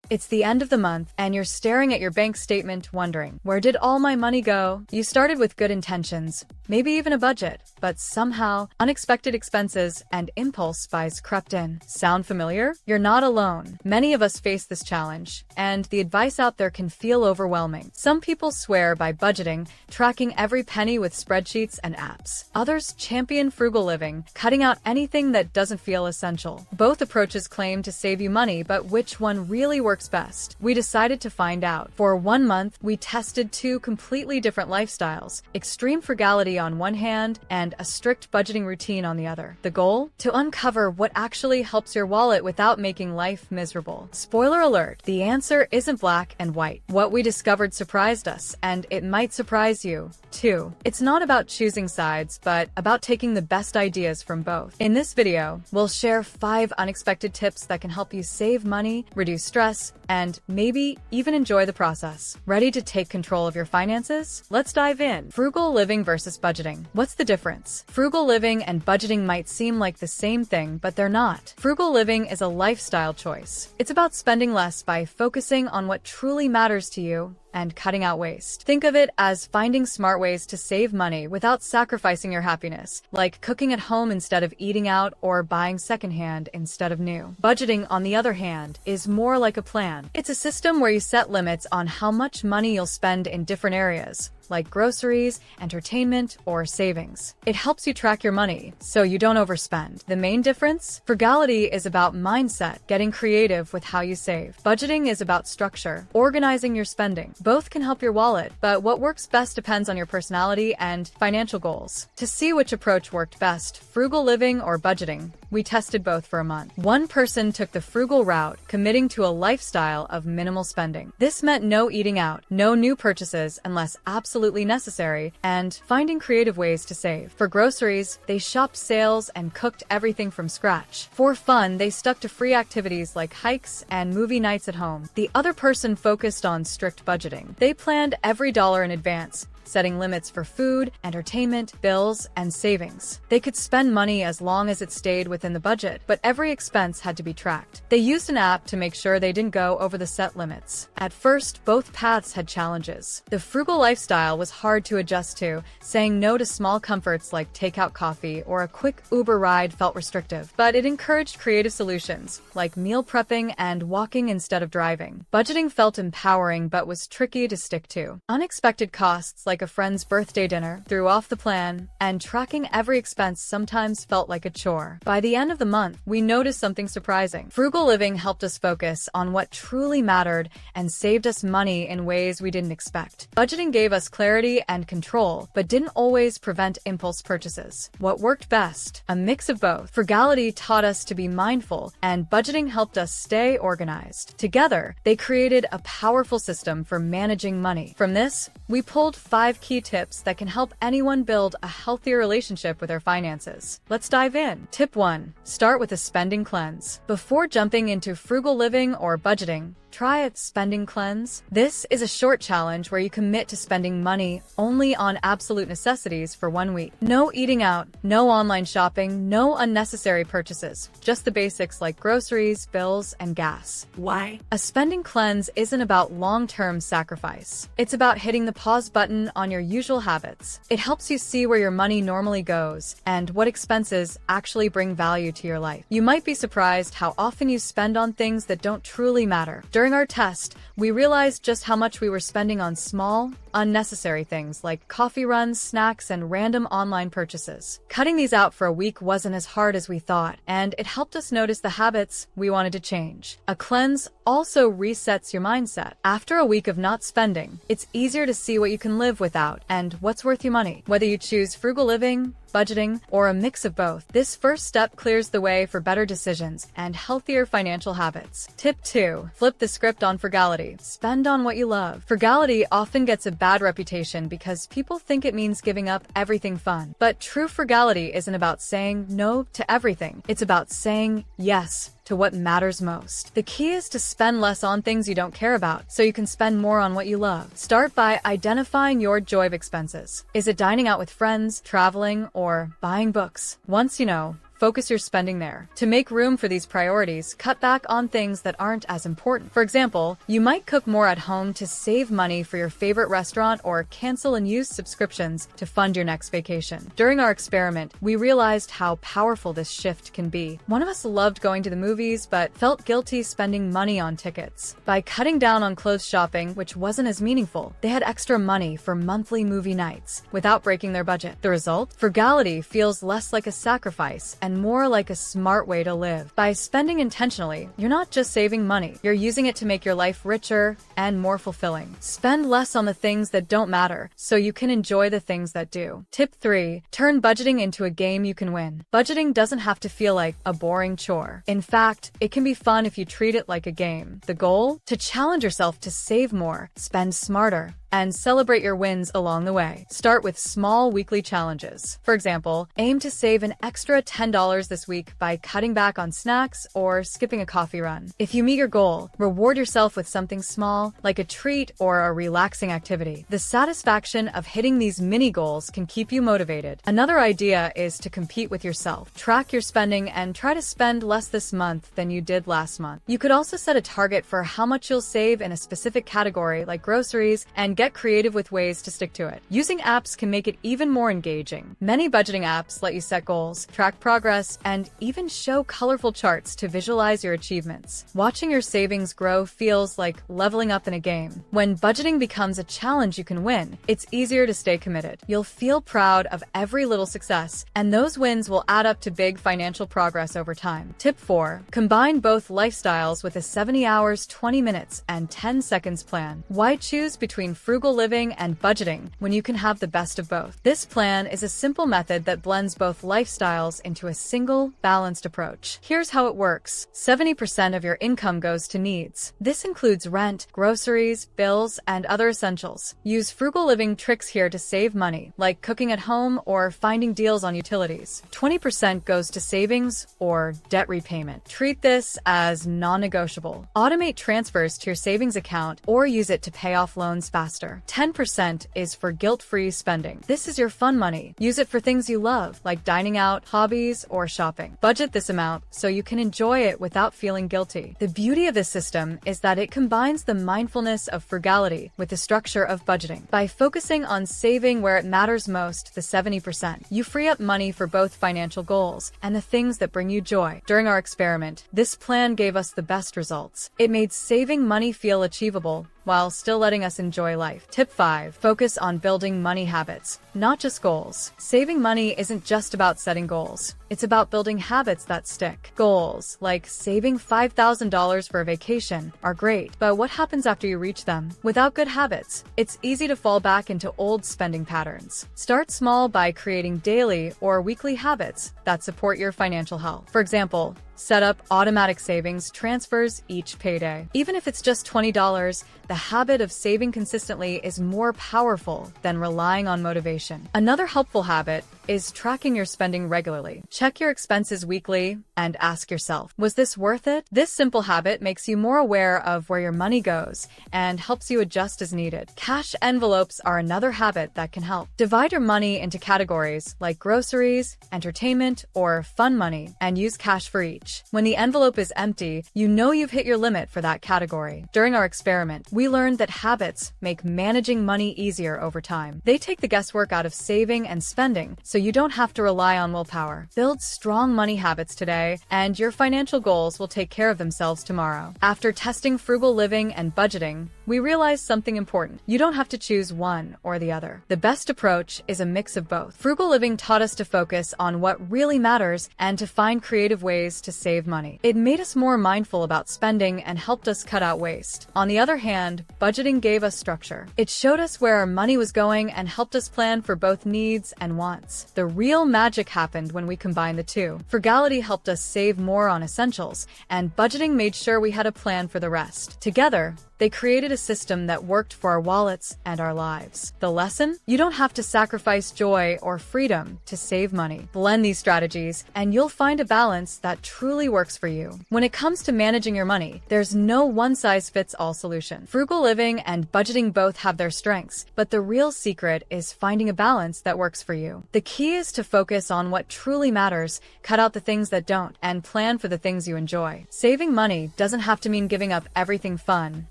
It's the end of the month, and you're staring at your bank statement wondering, where did all my money go? You started with good intentions, maybe even a budget, but somehow, unexpected expenses and impulse buys crept in. Sound familiar? You're not alone. Many of us face this challenge, and the advice out there can feel overwhelming. Some people swear by budgeting, tracking every penny with spreadsheets and apps. Others champion frugal living, cutting out anything that doesn't feel essential. Both approaches claim to save you money, but which one really works best? We decided to find out. For 1 month, we tested 2 completely different lifestyles, extreme frugality on one hand and a strict budgeting routine on the other. The goal? To uncover what actually helps your wallet without making life miserable. Spoiler alert, the answer isn't black and white. What we discovered surprised us, and it might surprise you, too. It's not about choosing sides, but about taking the best ideas from both. In this video, we'll share 5 unexpected tips that can help you save money, reduce stress, and maybe even enjoy the process. Ready to take control of your finances? Let's dive in. Frugal living versus budgeting. What's the difference? Frugal living and budgeting might seem like the same thing, but they're not. Frugal living is a lifestyle choice. It's about spending less by focusing on what truly matters to you and cutting out waste. Think of it as finding smart ways to save money without sacrificing your happiness, like cooking at home instead of eating out or buying secondhand instead of new. Budgeting, on the other hand, is more like a plan. It's a system where you set limits on how much money you'll spend in different areas, like groceries, entertainment, or savings. It helps you track your money, so you don't overspend. The main difference? Frugality is about mindset, getting creative with how you save. Budgeting is about structure, organizing your spending. Both can help your wallet, but what works best depends on your personality and financial goals. To see which approach worked best, frugal living or budgeting, we tested both for a month. One person took the frugal route, committing to a lifestyle of minimal spending. This meant no eating out, no new purchases unless absolutely necessary, and finding creative ways to save. For groceries, they shopped sales and cooked everything from scratch. For fun, they stuck to free activities like hikes and movie nights at home. The other person focused on strict budgeting. They planned every dollar in advance, setting limits for food, entertainment, bills, and savings. They could spend money as long as it stayed within the budget, but every expense had to be tracked. They used an app to make sure they didn't go over the set limits. At first, both paths had challenges. The frugal lifestyle was hard to adjust to. Saying no to small comforts like takeout coffee or a quick Uber ride felt restrictive, but it encouraged creative solutions, like meal prepping and walking instead of driving. Budgeting felt empowering but was tricky to stick to. Unexpected costs like a friend's birthday dinner threw off the plan, and tracking every expense sometimes felt like a chore. By the end of the month, we noticed something surprising. Frugal living helped us focus on what truly mattered and saved us money in ways we didn't expect. Budgeting gave us clarity and control, but didn't always prevent impulse purchases. What worked best? A mix of both. Frugality taught us to be mindful, and budgeting helped us stay organized. Together, they created a powerful system for managing money. From this, we pulled 5 key tips that can help anyone build a healthier relationship with their finances. Let's dive in. Tip 1. Start with a spending cleanse. Before jumping into frugal living or budgeting, try a spending cleanse. This is a short challenge where you commit to spending money only on absolute necessities for 1 week. No eating out, no online shopping, no unnecessary purchases, just the basics like groceries, bills, and gas. Why? A spending cleanse isn't about long-term sacrifice. It's about hitting the pause button on your usual habits. It helps you see where your money normally goes and what expenses actually bring value to your life. You might be surprised how often you spend on things that don't truly matter. During our test, we realized just how much we were spending on small, unnecessary things like coffee runs, snacks, and random online purchases. Cutting these out for a week wasn't as hard as we thought, and it helped us notice the habits we wanted to change. A cleanse also resets your mindset. After a week of not spending, it's easier to see what you can live without and what's worth your money. Whether you choose frugal living, budgeting, or a mix of both, this first step clears the way for better decisions and healthier financial habits. Tip 2. Flip the script on frugality. Spend on what you love. Frugality often gets a bad reputation because people think it means giving up everything fun. But true frugality isn't about saying no to everything. It's about saying yes to what matters most. The key is to spend less on things you don't care about, so you can spend more on what you love. Start by identifying your joy of expenses. Is it dining out with friends, traveling, or buying books? Once you know, focus your spending there. To make room for these priorities, cut back on things that aren't as important. For example, you might cook more at home to save money for your favorite restaurant or cancel unused subscriptions to fund your next vacation. During our experiment, we realized how powerful this shift can be. One of us loved going to the movies but felt guilty spending money on tickets. By cutting down on clothes shopping, which wasn't as meaningful, they had extra money for monthly movie nights without breaking their budget. The result? Frugality feels less like a sacrifice and more like a smart way to live. By spending intentionally, you're not just saving money, you're using it to make your life richer and more fulfilling. Spend less on the things that don't matter so you can enjoy the things that do. Tip 3. Turn budgeting into a game you can win. Budgeting doesn't have to feel like a boring chore. In fact, it can be fun if you treat it like a game. The goal? To challenge yourself to save more, spend smarter, and celebrate your wins along the way. Start with small weekly challenges. For example, aim to save an extra $10 this week by cutting back on snacks or skipping a coffee run. If you meet your goal, reward yourself with something small, like a treat or a relaxing activity. The satisfaction of hitting these mini goals can keep you motivated. Another idea is to compete with yourself. Track your spending and try to spend less this month than you did last month. You could also set a target for how much you'll save in a specific category like groceries and get creative with ways to stick to it. Using apps can make it even more engaging. Many budgeting apps let you set goals, track progress, and even show colorful charts to visualize your achievements. Watching your savings grow feels like leveling up in a game. When budgeting becomes a challenge you can win, it's easier to stay committed. You'll feel proud of every little success, and those wins will add up to big financial progress over time. Tip 4. Combine both lifestyles with a 70 hours, 20 minutes, and 10 seconds plan. Why choose between frugal living and budgeting when you can have the best of both? This plan is a simple method that blends both lifestyles into a single, balanced approach. Here's how it works. 70% of your income goes to needs. This includes rent, groceries, bills, and other essentials. Use frugal living tricks here to save money, like cooking at home or finding deals on utilities. 20% goes to savings or debt repayment. Treat this as non-negotiable. Automate transfers to your savings account or use it to pay off loans faster. 10% is for guilt-free spending. This is your fun money. Use it for things you love, like dining out, hobbies, or shopping. Budget this amount so you can enjoy it without feeling guilty. The beauty of this system is that it combines the mindfulness of frugality with the structure of budgeting. By focusing on saving where it matters most, the 70%, you free up money for both financial goals and the things that bring you joy. During our experiment, this plan gave us the best results. It made saving money feel achievable while still letting us enjoy life. Tip 5. Focus on building money habits, not just goals. Saving money isn't just about setting goals. It's about building habits that stick. Goals, like saving $5,000 for a vacation, are great, but what happens after you reach them? Without good habits, it's easy to fall back into old spending patterns. Start small by creating daily or weekly habits that support your financial health. For example, set up automatic savings transfers each payday. Even if it's just $20, the habit of saving consistently is more powerful than relying on motivation. Another helpful habit is tracking your spending regularly. Check your expenses weekly and ask yourself, was this worth it? This simple habit makes you more aware of where your money goes and helps you adjust as needed. Cash envelopes are another habit that can help. Divide your money into categories like groceries, entertainment, or fun money, and use cash for each. When the envelope is empty, you know you've hit your limit for that category. During our experiment, we learned that habits make managing money easier over time. They take the guesswork out of saving and spending, so you don't have to rely on willpower. Build strong money habits today, and your financial goals will take care of themselves tomorrow. After testing frugal living and budgeting, we realized something important. You don't have to choose one or the other. The best approach is a mix of both. Frugal living taught us to focus on what really matters and to find creative ways to save money. It made us more mindful about spending and helped us cut out waste. On the other hand, budgeting gave us structure. It showed us where our money was going and helped us plan for both needs and wants. The real magic happened when we combined the two. Frugality helped us save more on essentials, and budgeting made sure we had a plan for the rest. Together, They created a system that worked for our wallets and our lives. The lesson? You don't have to sacrifice joy or freedom to save money. Blend these strategies, and you'll find a balance that truly works for you. When it comes to managing your money, there's no one-size-fits-all solution. Frugal living and budgeting both have their strengths, but the real secret is finding a balance that works for you. The key is to focus on what truly matters, cut out the things that don't, and plan for the things you enjoy. Saving money doesn't have to mean giving up everything fun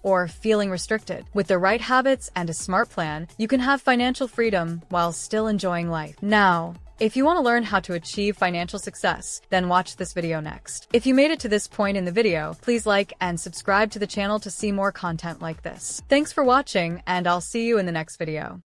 or feeling restricted. With the right habits and a smart plan, you can have financial freedom while still enjoying life. Now, if you want to learn how to achieve financial success, then watch this video next. If you made it to this point in the video, please like and subscribe to the channel to see more content like this. Thanks for watching, and I'll see you in the next video.